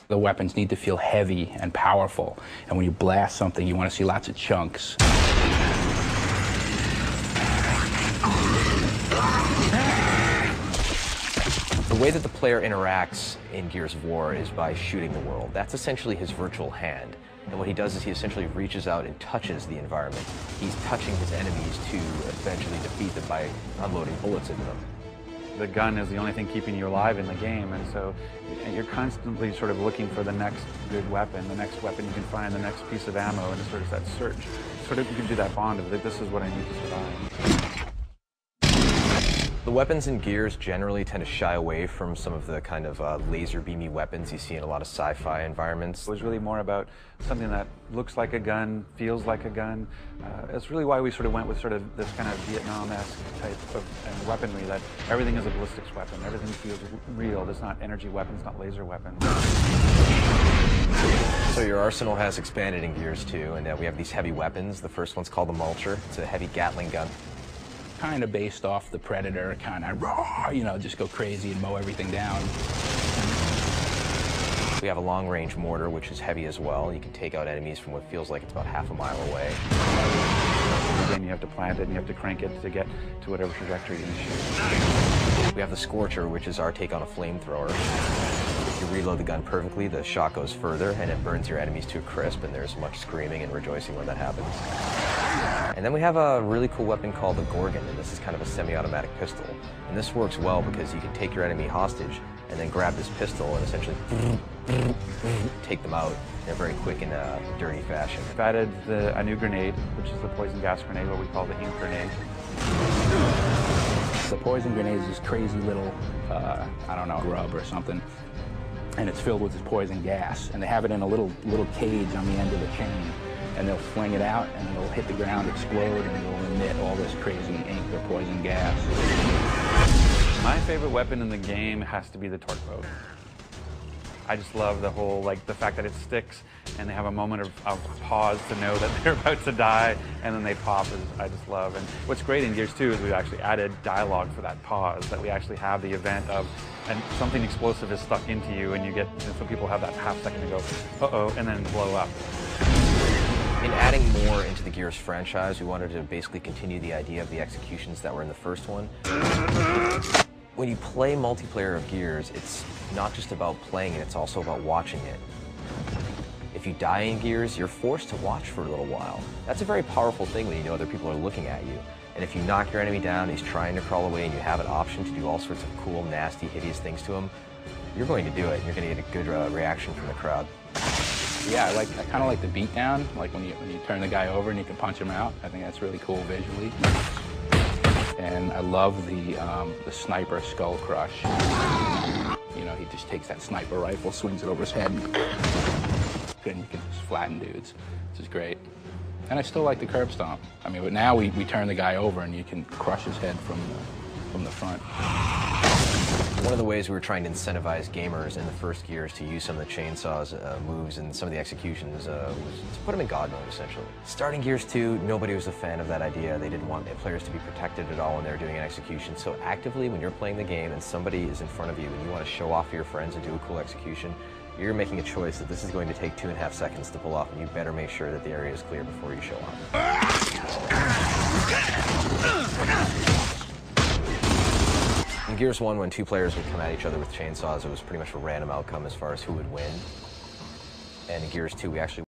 The weapons need to feel heavy and powerful, and when you blast something, you want to see lots of chunks. The way that the player interacts in Gears of War is by shooting the world. That's essentially his virtual hand. And what he does is he essentially reaches out and touches the environment. He's touching his enemies to eventually defeat them by unloading bullets into them. The gun is the only thing keeping you alive in the game, and so you're constantly sort of looking for the next good weapon, the next weapon you can find, the next piece of ammo, and it's sort of that search. Sort of you can do that bond of, this is what I need to survive. The weapons in Gears generally tend to shy away from some of the kind of laser beamy weapons you see in a lot of sci-fi environments. It was really more about something that looks like a gun, feels like a gun. It's really why we sort of went with sort of this kind of Vietnam-esque type of weaponry, that everything is a ballistics weapon, everything feels real. It's not energy weapons, not laser weapons. So your arsenal has expanded in Gears 2, and we have these heavy weapons. The first one's called the Mulcher. It's a heavy Gatling gun. Kind of based off the Predator, kind of raw, you know, just go crazy and mow everything down. We have a long-range mortar, which is heavy as well. You can take out enemies from what feels like it's about half a mile away. Then you have to plant it and you have to crank it to get to whatever trajectory you shoot. We have the Scorcher, which is our take on a flamethrower. If you reload the gun perfectly, the shot goes further and it burns your enemies to a crisp, and there's much screaming and rejoicing when that happens. And then we have a really cool weapon called the Gorgon, and this is kind of a semi-automatic pistol. And this works well because you can take your enemy hostage and then grab this pistol and essentially take them out in a very quick and dirty fashion. We've added a new grenade, which is the poison gas grenade, what we call the ink grenade. The poison grenade is this crazy little, I don't know, grub or something, and it's filled with this poison gas, and they have it in a little cage on the end of the chain, and they'll fling it out, and it'll hit the ground, explode, and it'll emit all this crazy ink or poison gas. My favorite weapon in the game has to be the torque bow. I just love the whole, the fact that it sticks and they have a moment of pause to know that they're about to die, and then they pop, I just love. And what's great in Gears 2 is we've actually added dialogue for that pause, that we actually have the event of, and something explosive is stuck into you, and you get, and some people have that half second to go, uh-oh, and then blow up. In adding more into the Gears franchise, we wanted to basically continue the idea of the executions that were in the first one. When you play multiplayer of Gears, it's not just about playing it, it's also about watching it. If you die in Gears, you're forced to watch for a little while. That's a very powerful thing when you know other people are looking at you. And if you knock your enemy down, he's trying to crawl away, and you have an option to do all sorts of cool, nasty, hideous things to him, you're going to do it, and you're going to get a good reaction from the crowd. Yeah, I kind of like the beatdown, like when you turn the guy over and you can punch him out. I think that's really cool visually. And I love the sniper skull crush. You know, he just takes that sniper rifle, swings it over his head, and you can just flatten dudes, which is great. And I still like the curb stomp. I mean, but now we turn the guy over and you can crush his head from the front. One of the ways we were trying to incentivize gamers in the first Gears to use some of the chainsaws moves and some of the executions was to put them in God mode, essentially. Starting Gears 2, nobody was a fan of that idea. They didn't want players to be protected at all when they were doing an execution. So actively, when you're playing the game and somebody is in front of you and you want to show off for your friends and do a cool execution, you're making a choice that this is going to take 2.5 seconds to pull off, and you better make sure that the area is clear before you show up. In Gears 1, when two players would come at each other with chainsaws, it was pretty much a random outcome as far as who would win. And in Gears 2, we actually